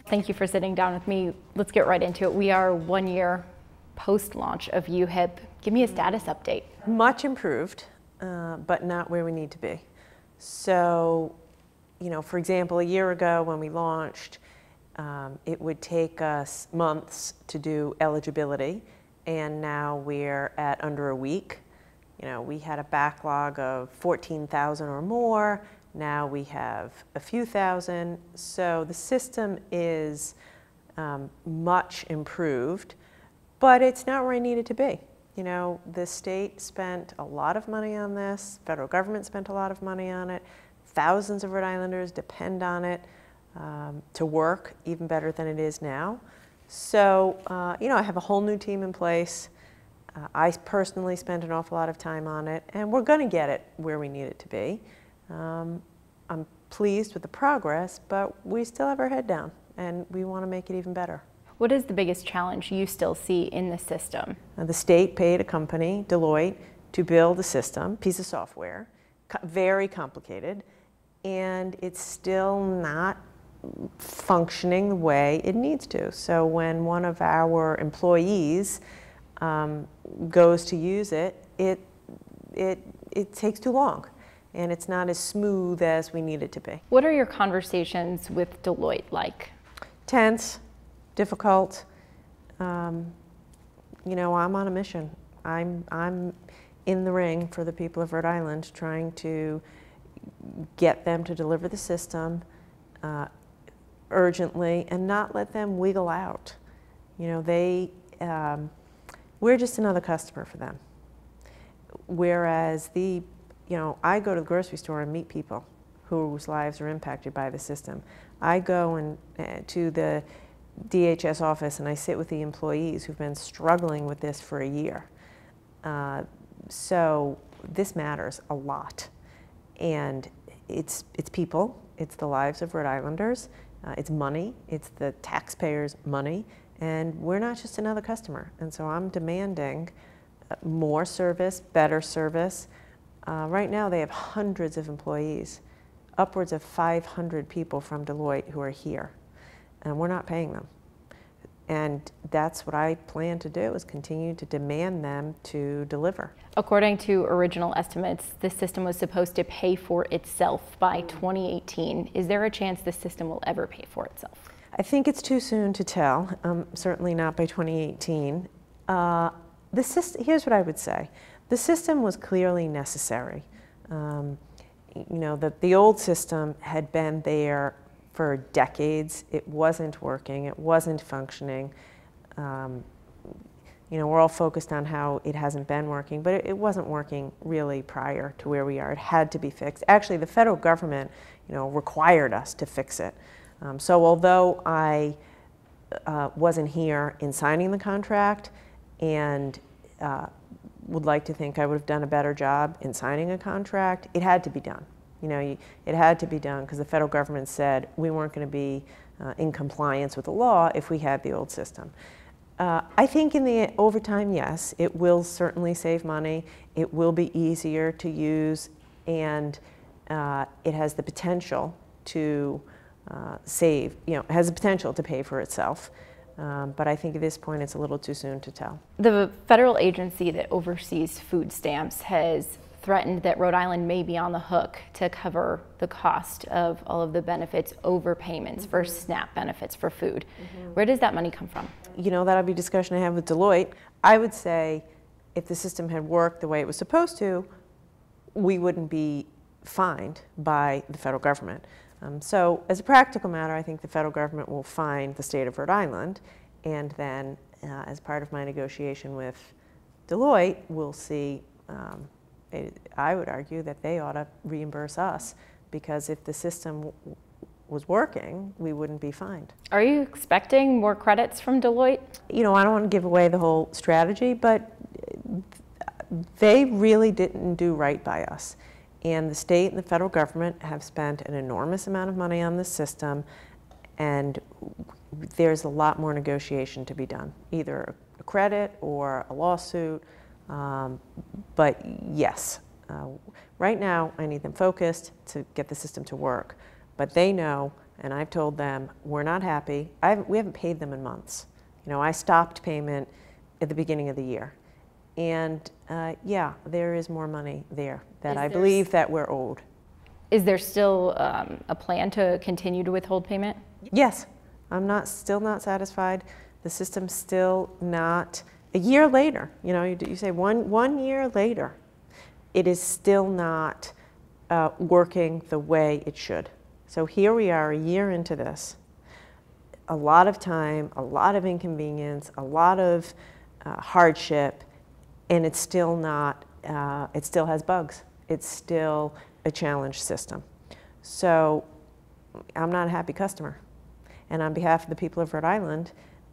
Thank you for sitting down with me. Let's get right into it. We are 1 year post-launch of UHIP. Give me a status update. Much improved, but not where we need to be. So, for example, a year ago when we launched, it would take us months to do eligibility, and now we're at under a week. We had a backlog of 14,000 or more. Now we have a few thousand. So the system is much improved, but it's not where I need it to be. The state spent a lot of money on this. Federal government spent a lot of money on it. Thousands of Rhode Islanders depend on it to work even better than it is now. So, I have a whole new team in place. I personally spent an awful lot of time on it, and we're going to get it where we need it to be. I'm pleased with the progress, but we still have our head down, and we want to make it even better. What is the biggest challenge you still see in the system? The state paid a company, Deloitte, to build a system, piece of software, very complicated, and it's still not functioning the way it needs to. So when one of our employees goes to use it, it takes too long, and it's not as smooth as we need it to be. What are your conversations with Deloitte like? Tense, difficult. I'm on a mission. I'm in the ring for the people of Rhode Island, trying to get them to deliver the system urgently and not let them wiggle out. We're just another customer for them. Whereas I go to the grocery store and meet people whose lives are impacted by the system. I go to the DHS office and I sit with the employees who've been struggling with this for a year. So this matters a lot. And it's people, it's the lives of Rhode Islanders, it's money, it's the taxpayers' money, and we're not just another customer. And so I'm demanding more service, better service. Right now they have hundreds of employees, upwards of 500 people from Deloitte who are here, and we're not paying them. And that's what I plan to do, is continue to demand them to deliver. According to original estimates, this system was supposed to pay for itself by 2018. Is there a chance this system will ever pay for itself? I think it's too soon to tell, certainly not by 2018. Here's what I would say. The system was clearly necessary. The old system had been there for decades. It wasn't working, it wasn't functioning. We're all focused on how it hasn't been working, but it wasn't working really prior to where we are. It had to be fixed. Actually, the federal government, required us to fix it. So although I wasn't here in signing the contract and would like to think I would have done a better job in signing a contract, it had to be done. It had to be done because the federal government said we weren't going to be in compliance with the law if we had the old system. I think over time, yes, it will certainly save money. It will be easier to use, and it has the potential to it has the potential to pay for itself. But I think at this point it's a little too soon to tell. The federal agency that oversees food stamps has threatened that Rhode Island may be on the hook to cover the cost of all of the benefits overpayments for SNAP benefits for food. Where does that money come from? That'll be a discussion I have with Deloitte. I would say if the system had worked the way it was supposed to, we wouldn't be fined by the federal government. So as a practical matter, I think the federal government will fine the state of Rhode Island, and then as part of my negotiation with Deloitte, we'll see, I would argue that they ought to reimburse us, because if the system was working, we wouldn't be fined. Are you expecting more credits from Deloitte? I don't want to give away the whole strategy, but they really didn't do right by us. And the state and the federal government have spent an enormous amount of money on this system, and there's a lot more negotiation to be done, either a credit or a lawsuit. But yes, Right now, I need them focused to get the system to work. But they know, and I've told them, we're not happy. We haven't paid them in months. I stopped payment at the beginning of the year. And yeah, there is more money there that I believe that we're owed. Is there still a plan to continue to withhold payment? Yes, I'm still not satisfied. The system's still not, a year later, you say one year later, it is still not working the way it should. So here we are a year into this. A lot of time, a lot of inconvenience, a lot of hardship, and it's still not, it still has bugs. It's still a challenged system. So I'm not a happy customer. And on behalf of the people of Rhode Island,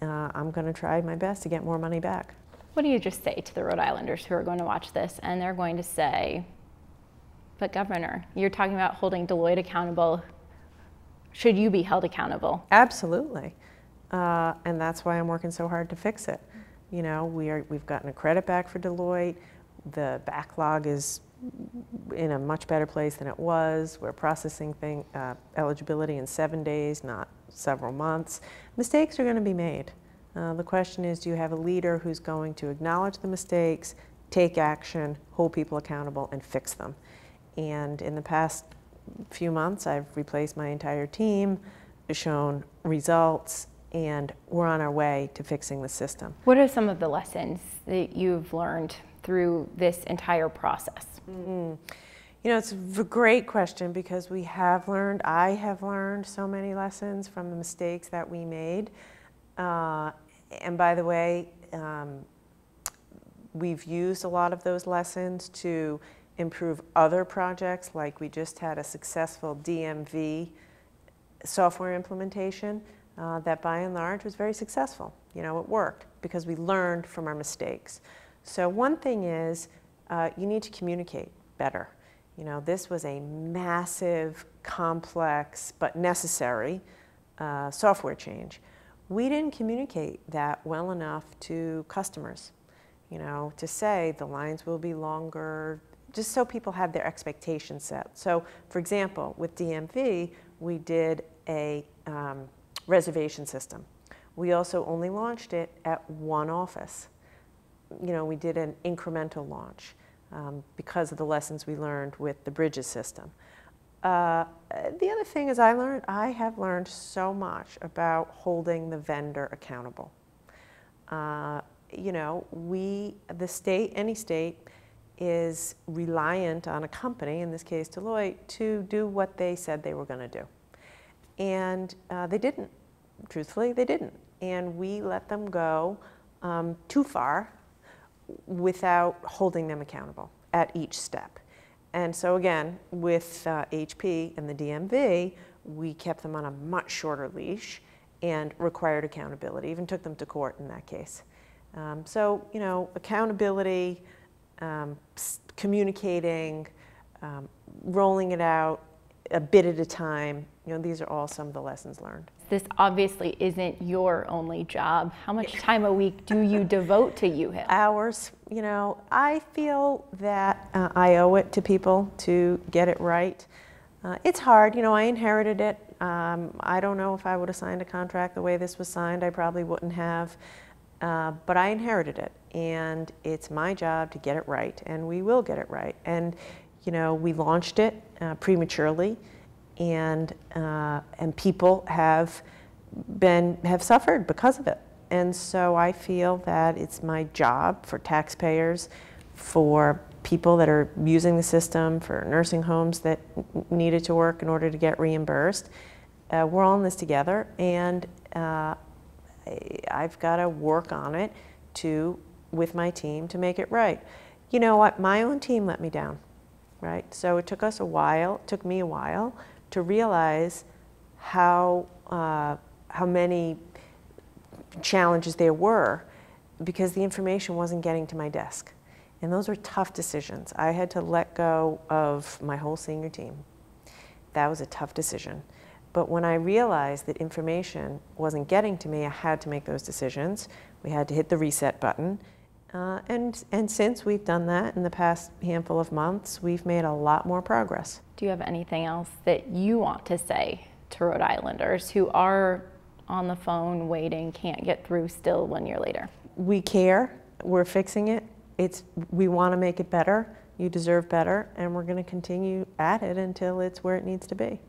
I'm going to try my best to get more money back. What do you just say to the Rhode Islanders who are going to watch this and they're going to say, but Governor, you're talking about holding Deloitte accountable. Should you be held accountable? Absolutely. And that's why I'm working so hard to fix it. We've gotten a credit back for Deloitte. The backlog is in a much better place than it was. We're processing eligibility in 7 days, not several months. Mistakes are going to be made. The question is, do you have a leader who's going to acknowledge the mistakes, take action, hold people accountable, and fix them? And in the past few months, I've replaced my entire team, shown results, and we're on our way to fixing the system. What are some of the lessons that you've learned through this entire process? It's a great question because I have learned so many lessons from the mistakes that we made. And by the way, we've used a lot of those lessons to improve other projects, like we just had a successful DMV software implementation that by and large was very successful. It worked because we learned from our mistakes. So one thing is you need to communicate better. This was a massive, complex, but necessary software change. We didn't communicate that well enough to customers, to say the lines will be longer, just so people have their expectations set. So, for example, with DMV, we did a reservation system. We also only launched it at one office. We did an incremental launch because of the lessons we learned with the Bridges system. The other thing is I have learned so much about holding the vendor accountable. The state, any state, is reliant on a company, in this case Deloitte, to do what they said they were going to do. And they didn't. Truthfully, they didn't. And we let them go too far without holding them accountable at each step. And so again, with HP and the DMV, we kept them on a much shorter leash and required accountability, even took them to court in that case. So, accountability, communicating, rolling it out a bit at a time, these are all some of the lessons learned. This obviously isn't your only job. How much time a week do you devote to UHIP? Hours. I feel that I owe it to people to get it right. It's hard. I inherited it. I don't know if I would have signed a contract the way this was signed. I probably wouldn't have. But I inherited it, and it's my job to get it right, and we will get it right. And we launched it prematurely, and people have suffered because of it. And so I feel that it's my job for taxpayers, for people that are using the system, for nursing homes that need it to work in order to get reimbursed. We're all in this together, and I've got to work on it with my team to make it right. You know what? My own team let me down, right? So it took me a while to realize how many challenges there were because the information wasn't getting to my desk. And those were tough decisions. I had to let go of my whole senior team. That was a tough decision. But when I realized that information wasn't getting to me, I had to make those decisions. We had to hit the reset button. And since we've done that in the past handful of months, we've made a lot more progress. Do you have anything else that you want to say to Rhode Islanders who are on the phone waiting, can't get through still 1 year later? We care, we're fixing it, we want to make it better, you deserve better, and we're going to continue at it until it's where it needs to be.